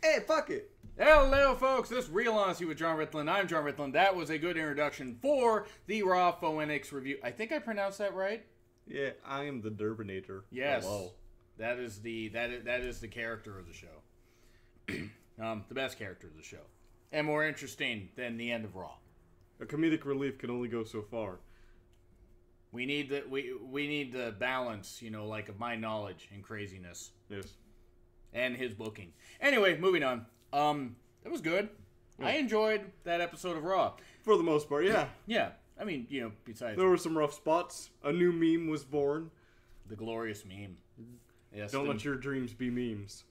Hey, fuck it. Hello, folks. This is Real Honesty with John Ritland. I'm John Ritland. That was a good introduction for the Raw Phoenix review. I think I pronounced that right. Yeah, I am the Durbinator. Yes. Hello. That is the character of the show. The best character of the show, and more interesting than the end of Raw. A comedic relief can only go so far. We need the balance, like of my knowledge and craziness. Yes. And his booking. Anyway, moving on. It was good. Yeah. I enjoyed that episode of Raw. For the most part, yeah. Yeah. I mean, besides... There were some rough spots. A new meme was born. The glorious meme. Yes. Don't let your dreams be memes.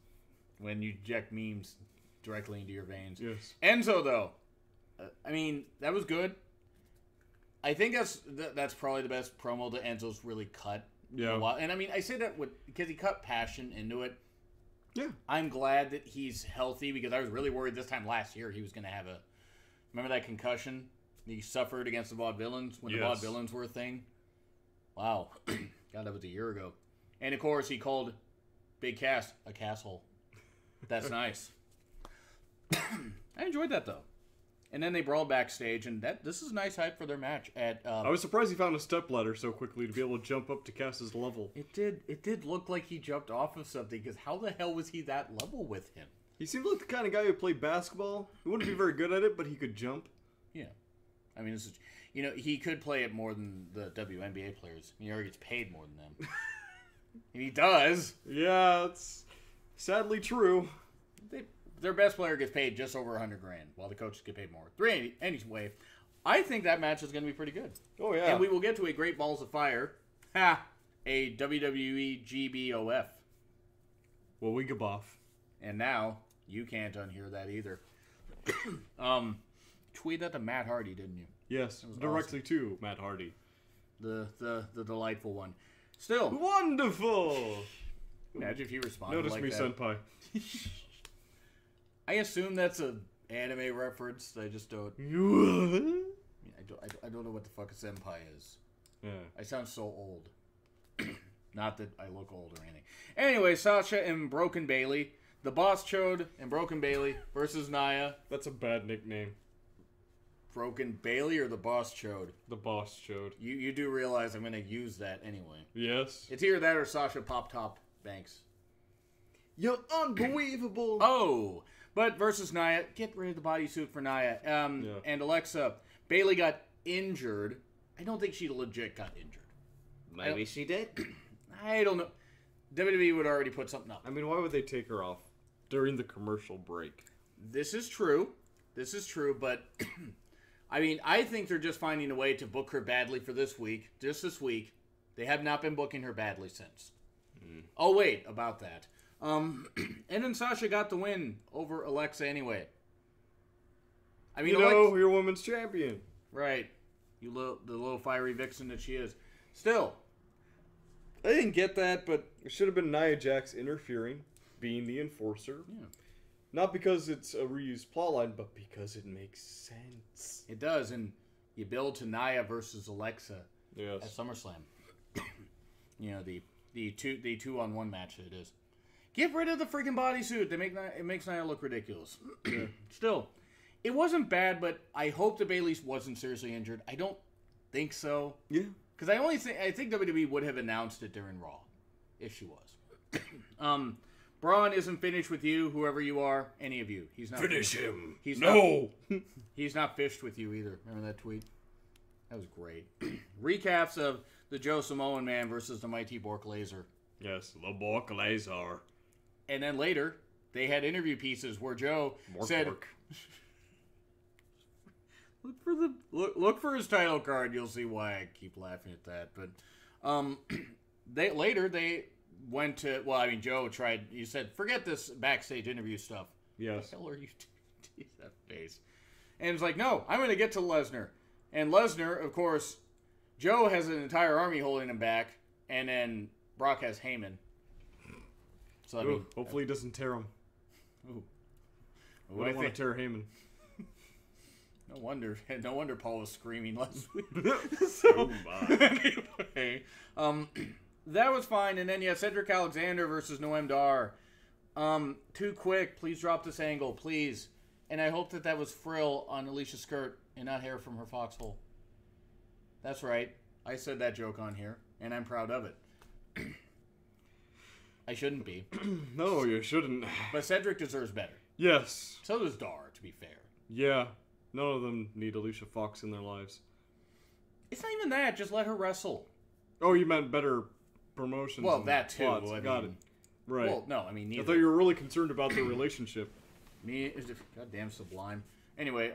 When you inject memes directly into your veins. Yes. Enzo, though. That was good. I think that's probably the best promo that Enzo's really cut. Yeah. In a while. And I say that because he cut passion into it. Yeah. I'm glad that he's healthy because I was really worried this time last year he was going to have remember that concussion he suffered against the Vaudevillains when the Vaudevillains were a thing? Wow. God, that was a year ago. And of course he called Big Cass a casshole. That's nice. I enjoyed that though. And then they brawled backstage, and this is nice hype for their match. I was surprised he found a stepladder so quickly to be able to jump up to Cass's level. It did look like he jumped off of something, because how the hell was he that level with him? He seemed like the kind of guy who played basketball. He wouldn't be very good at it, but he could jump. Yeah. This is, he could play it more than the WNBA players. He already gets paid more than them. And he does. Yeah, it's sadly true. Their best player gets paid just over $100,000, while the coaches get paid more. Anyway, I think that match is going to be pretty good. Oh, yeah. And we will get to a Great Balls of Fire. A WWE GBOF. Well, we go off. And now, you can't unhear that either. Tweet that to Matt Hardy, didn't you? Yes, directly to Matt Hardy. The delightful one. Still. Wonderful! Imagine if he responded Notice like me, that. senpai. I assume that's an anime reference. I just don't. I don't know what the fuck a senpai is. Yeah. I sound so old. Not that I look old or anything. Anyway, Sasha and Broken Bailey. The Boss Chode and Broken Bailey versus Nia. That's a bad nickname. Broken Bailey or the Boss Chode? The Boss Chode. You do realize I'm going to use that anyway. Yes. It's either that or Sasha Pop Top Banks. You're unbelievable. Oh! But versus Nia, get rid of the bodysuit for Nia. And Alexa, Bailey got injured. I don't think she legit got injured. Maybe she did. I don't know. WWE would already put something up. Why would they take her off during the commercial break? This is true, but I think they're just finding a way to book her badly for this week. Just this week. They have not been booking her badly since. Oh, wait, about that. And then Sasha got the win over Alexa anyway. You're women's champion. Right. The little fiery vixen that she is. Still, I didn't get that, but... It should have been Nia Jax interfering, being the enforcer. Yeah. Not because it's a reused plotline, but because it makes sense. It does, and you build to Nia versus Alexa at SummerSlam. The 2-on-1 match it is. Get rid of the freaking bodysuit. It makes Nia look ridiculous. Still, it wasn't bad, but I hope that Bayley wasn't seriously injured. I don't think so. Yeah. Because I think WWE would have announced it during Raw, if she was. Braun isn't finished with you, whoever you are, any of you. He's not finish him. He's not fished with you either. Remember that tweet? That was great. Recaps of the Joe Samoan Man versus the Mighty Bork Laser. Yes, the Bork Laser. And then later, they had interview pieces where Joe said, Look for his title card. You'll see why I keep laughing at that. But they went to... Joe tried... He said, forget this backstage interview stuff. Yes. What the hell are you doing? That face. And it's like, no, I'm going to get to Lesnar. And Lesnar, of course, Joe has an entire army holding him back. And then Brock has Heyman. So hopefully he doesn't tear him. Ooh. I don't want to tear Heyman. No wonder Paul was screaming last week. Anyway, that was fine. And then you had Cedric Alexander versus Noam Dar. Too quick. Please drop this angle, please. And I hope that was frill on Alicia's skirt and not hair from her foxhole. That's right. I said that joke on here, and I'm proud of it. I shouldn't be. No, you shouldn't. But Cedric deserves better. Yes. So does Dar, to be fair. Yeah. None of them need Alicia Fox in their lives. It's not even that. Just let her wrestle. Oh, you meant better promotions. Well, that too. Got it. Right. Well, no, I mean, neither. I thought you were really concerned about their relationship. Me, goddamn Sublime. Anyway,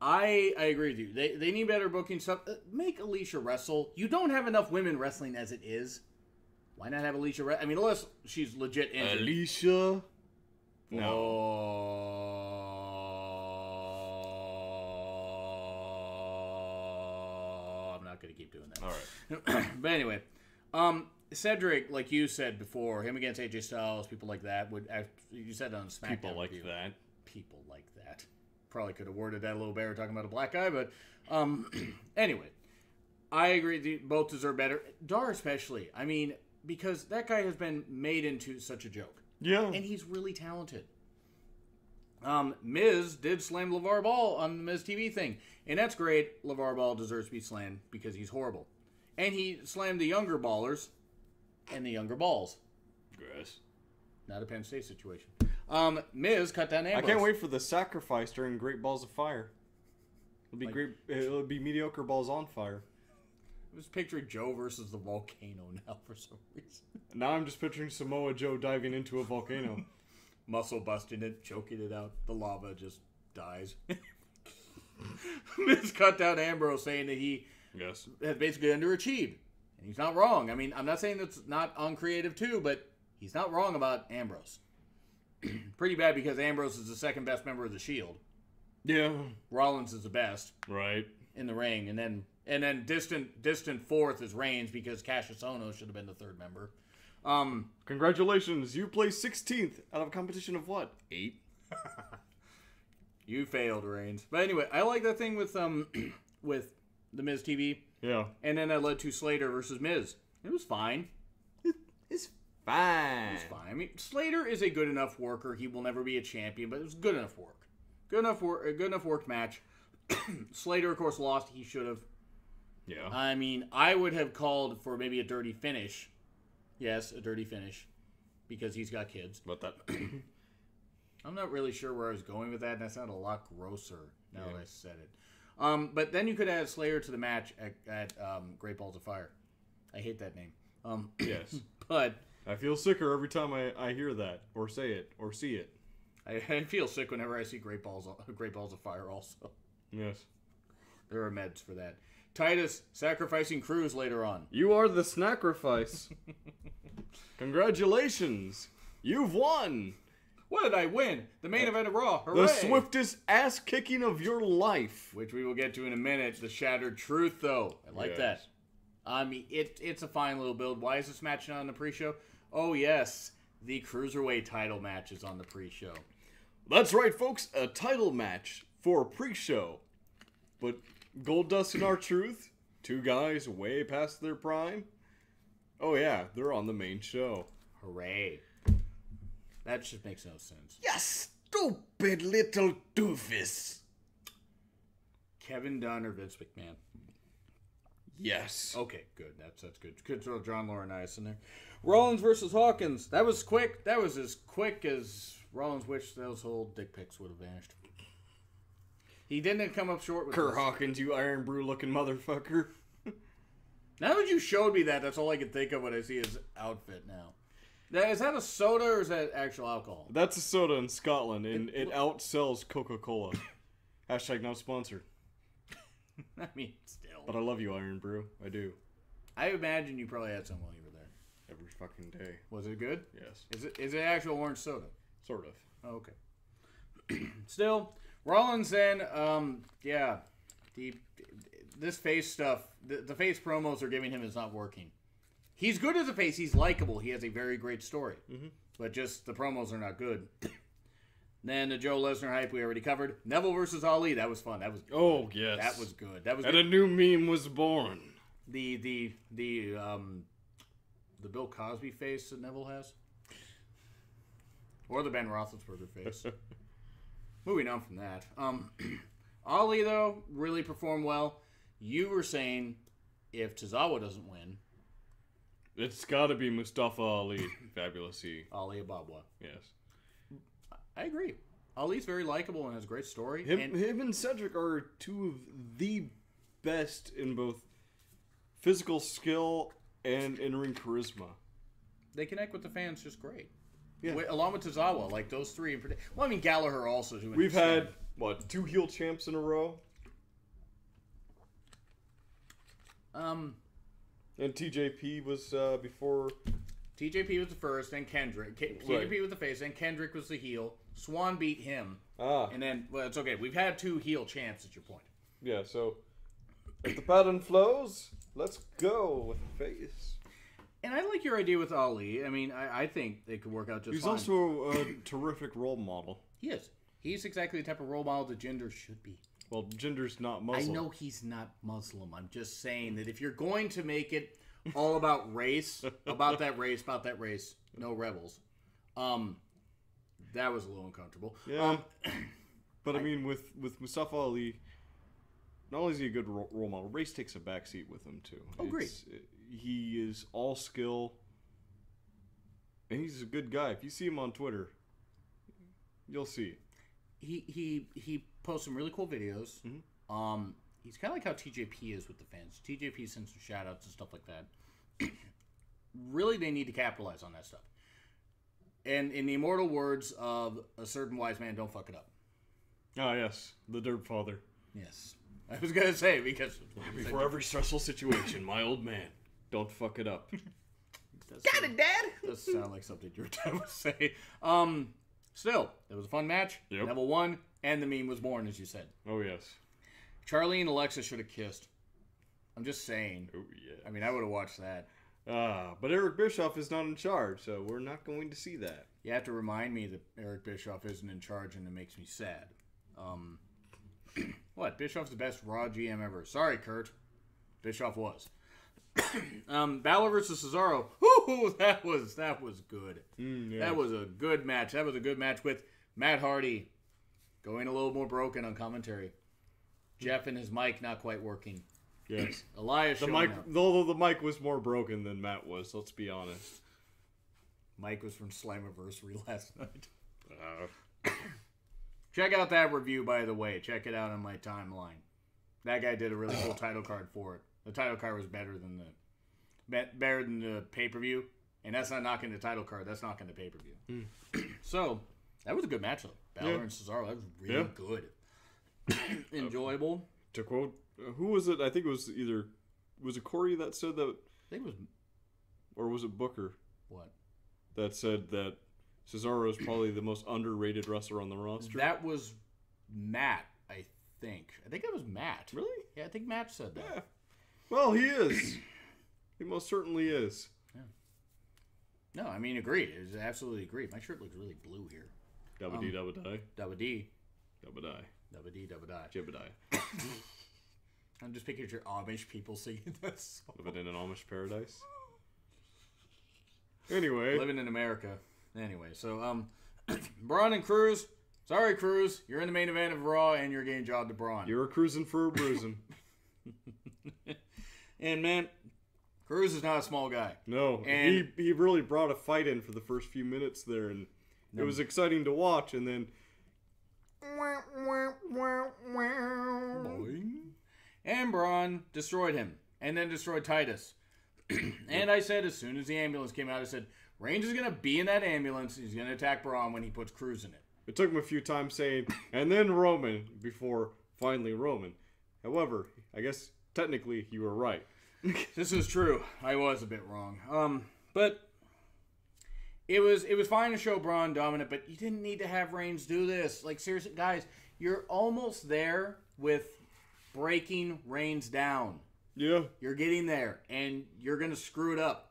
I agree with you. They need better booking stuff. Make Alicia wrestle. You don't have enough women wrestling as it is. Why not have Alicia wrestle? I mean, unless she's legit injured. Alicia? No. I'm not going to keep doing that. All right. But anyway, Cedric, like you said before, him against AJ Styles, people like that would. You said on SmackDown. People like that. People like that. Probably could have worded that a little better talking about a black guy, but anyway, I agree. Both deserve better. Dar especially. I mean, because that guy has been made into such a joke. Yeah. And he's really talented. Miz did slam LeVar Ball on the Miz TV thing, and that's great. LeVar Ball deserves to be slammed because he's horrible. And he slammed the younger ballers and the younger balls. Yes. Not a Penn State situation. Miz cut down Ambrose. I can't wait for the sacrifice during Great Balls of Fire. It'll be great. It'll be mediocre balls on fire. I'm just picturing Joe versus the volcano now for some reason. Now I'm just picturing Samoa Joe diving into a volcano. Muscle busting it, choking it out. The lava just dies. Miz cut down Ambrose saying that he has basically underachieved. And he's not wrong. I mean, I'm not saying that's not uncreative too, but he's not wrong about Ambrose. Pretty bad because Ambrose is the second best member of the Shield. Yeah. Rollins is the best. Right. In the ring. And then distant fourth is Reigns because Cassius Ohno should have been the third member. Congratulations, you placed 16th out of a competition of what? 8? You failed, Reigns. But anyway, I like that thing with with the Miz TV. Yeah. And then that led to Slater versus Miz. It was fine. It's fine. It's fine. I mean, Slater is a good enough worker. He will never be a champion, but it was good enough work. Good enough work. A good enough worked match. Slater, of course, lost. He should have. Yeah. I mean, I would have called for maybe a dirty finish. Yes, a dirty finish. Because he's got kids. But that... I'm not really sure where I was going with that, and that sounded a lot grosser now that I said it. But then you could add Slayer to the match at Great Balls of Fire. I hate that name. Yes. But... I feel sicker every time I hear that, or say it, or see it. I feel sick whenever I see Great Balls of Fire also. Yes. There are meds for that. Titus sacrificing Cruz later on. You are the sacrifice. Congratulations. You've won. What did I win? The main event of Raw. Hooray. The swiftest ass kicking of your life. Which we will get to in a minute. The Shattered Truth, though. I like that. I mean, it's a fine little build. Why is this match not on the pre-show? Oh, yes. The Cruiserweight title match is on the pre-show. That's right, folks. A title match for pre-show. But Goldust and R-Truth, two guys way past their prime. Oh, yeah. They're on the main show. Hooray. That just makes no sense. You stupid little doofus. Kevin Dunn or Vince McMahon? Yes. Okay, good. That's good. Good throw John Laurinaitis in there. Rollins versus Hawkins. That was quick. That was as quick as Rollins wished those whole dick pics would have vanished. He didn't come up short with Kurt Hawkins, you Iron Brew looking motherfucker. Now that you showed me that, that's all I can think of when I see his outfit now. Is that a soda or is that actual alcohol? That's a soda in Scotland, and it outsells Coca-Cola. Hashtag not sponsored. I mean, still. But I love you, Iron Brew. I do. I imagine you probably had some while you were there. Every fucking day. Was it good? Yes. Is it actual orange soda? Sort of. Oh, okay. Still, Rollins then, this face stuff, the face promos are giving him is not working. He's good as a face. He's likable. He has a very great story. Mm-hmm. But just the promos are not good. Then the Joe Lesnar hype we already covered. Neville versus Ali. That was fun. That was good. Oh, yes. That was good. That was and good. A new meme was born. The Bill Cosby face that Neville has. Or the Ben Roethlisberger face. Moving on from that. Ali, though, really performed well. You were saying if Tozawa doesn't win... It's got to be Mustafa Ali, Fabulous E. Ali Ababwa. Yes. I agree. Ali's very likable and has a great story. Him and Cedric are two of the best in both physical skill and in-ring charisma. They connect with the fans just great. Yeah. Along with Tozawa, like those three in particular. Well, I mean, Gallagher also. We've had, 2 heel champs in a row? And TJP was before... TJP was the first, then Kendrick. TJP was the face, then Kendrick was the heel. Swan beat him. And then, well, it's okay. We've had 2 heel champs at your point. Yeah, so if the pattern flows, let's go with the face. And I like your idea with Ali. I mean, I think they could work out just fine. He's also a terrific role model. He is. He's exactly the type of role model that Jinder should be. Well, Jinder's not Muslim. I know he's not Muslim. I'm just saying that if you're going to make it all about race, about that race, no rebels, that was a little uncomfortable. Yeah. But I mean, with Mustafa Ali, not only is he a good role model, race takes a backseat with him too. Oh, great. He is all skill, and he's a good guy. If you see him on Twitter, you'll see it. He posts some really cool videos. Mm-hmm. He's kind of like how TJP is with the fans. TJP sends some shout-outs and stuff like that. Really, they need to capitalize on that stuff. And in the immortal words of a certain wise man, don't fuck it up. Ah, yes. The Derp Father. Yes. I was going to say, because... Before every stressful situation, my old man, don't fuck it up. Got it, Dad! Does sound like something your dad would say. Still, it was a fun match. Yep. Neville won, and the meme was born, as you said. Oh, yes. Charlie and Alexa should have kissed. I'm just saying. Oh, yeah. I mean, I would have watched that. But Eric Bischoff is not in charge, so we're not going to see that. You have to remind me that Eric Bischoff isn't in charge, and it makes me sad. What? Bischoff's the best Raw GM ever. Sorry, Kurt. Bischoff was. Balor versus Cesaro. Woo, that was good. Yes. That was a good match. That was a good match with Matt Hardy going a little more broken on commentary. Jeff and his mic not quite working. Yes. Elias the showing mic, up. Though the mic was more broken than Matt was, let's be honest. Mike was from Slammiversary last night. Check out that review, by the way. Check it out on my timeline. That guy did a really cool title card for it. The title card was better than the pay-per-view. And that's not knocking the title card. That's knocking the pay-per-view. So, that was a good match, though. Balor and Cesaro, that was really good. Enjoyable. To quote, who was it? I think it was was it Corey that said that? I think it was... Or was it Booker? What? That said that Cesaro is probably the most underrated wrestler on the roster. That was Matt, I think. I think it was Matt. Really? Yeah, I think Matt said that. Yeah. Well, he is. He most certainly is. Yeah. No, I mean, agreed. It was absolutely agreed. My shirt looks really blue here. Dabba dee dabba die. Dabba dee. Dabba die. Dabba dee dabba die. Jibba die. I'm just picturing your Amish people singing that song. Living in an Amish paradise. Anyway. Living in America. Anyway, so, Braun and Cruz. Sorry, Cruz. You're in the main event of Raw, and you're getting jobbed to Braun. You're cruising for a bruising. And, man, Cruz is not a small guy. No. And he really brought a fight in for the first few minutes there, and it was exciting to watch, and then... Boing. And Braun destroyed him, and then destroyed Titus. And I said, as soon as the ambulance came out, I said, Reigns is going to be in that ambulance. He's going to attack Braun when he puts Cruz in it. It took him a few times saying, and then Roman, before finally Roman. However, I guess technically you were right. This is true. I was a bit wrong. But it was fine to show Braun dominant, but you didn't need to have Reigns do this. Like, seriously, guys, you're almost there with breaking Reigns down. Yeah. You're getting there, and you're going to screw it up.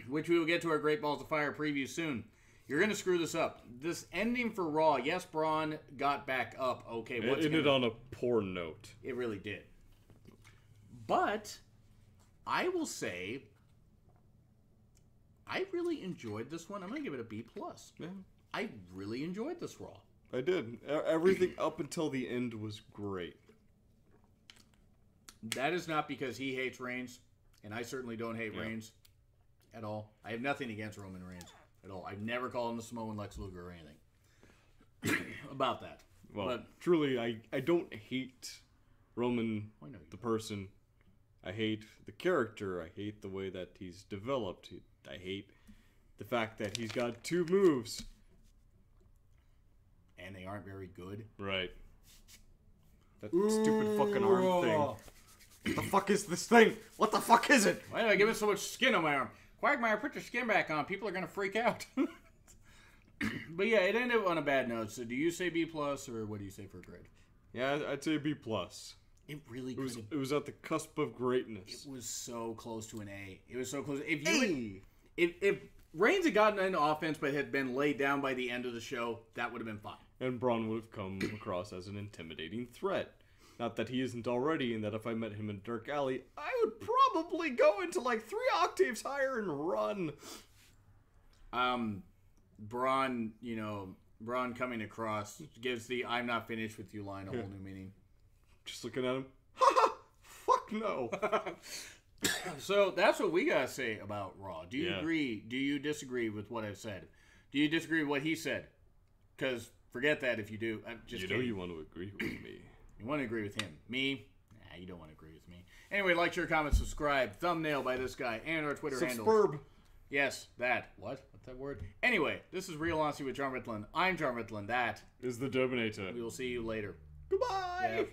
Which we will get to our Great Balls of Fire preview soon. You're going to screw this up. This ending for Raw, yes, Braun got back up. Okay, it ended on a poor note. It really did. But I will say, I really enjoyed this one. I'm going to give it a B+. Yeah. I really enjoyed this Raw. I did. Everything up until the end was great. That is not because he hates Reigns, and I certainly don't hate Reigns at all. I have nothing against Roman Reigns at all. I've never called him the Samoan Lex Luger or anything about that. Well, but truly, I don't hate Roman, the person. I hate the character. I hate the way that he's developed. I hate the fact that he's got 2 moves. And they aren't very good. Right. That stupid fucking arm thing. What the fuck is this thing? What the fuck is it? Why did I give it so much skin on my arm? Quagmire, put your skin back on. People are going to freak out. But yeah, it ended on a bad note. So do you say B+, or what do you say for grade? Yeah, I'd say B+. It really it was at the cusp of greatness. It was so close to an A. It was so close. If Reigns had gotten into offense but had been laid down by the end of the show, that would have been fine. And Braun would have come across as an intimidating threat. Not that he isn't already, and that if I met him in Dark Alley, I would probably go into like 3 octaves higher and run. Braun, Braun coming across gives the "I'm not finished with you" line a whole new meaning. Just looking at him, ha! Fuck no. So that's what we gotta say about Raw. Do you agree? Do you disagree with what I've said? Do you disagree with what he said? Because forget that if you do. I'm just kidding. You want to agree with me. You want to agree with him. Me? Nah, you don't want to agree with me. Anyway, like, share, comment, subscribe. Thumbnail by this guy and our Twitter handles. Subscribe. Yes, that. What? What's that word? Anyway, this is Real Honesty with Jonn Ritland. I'm Jonn Ritland. That is the Dominator. We will see you later. Goodbye. Yeah.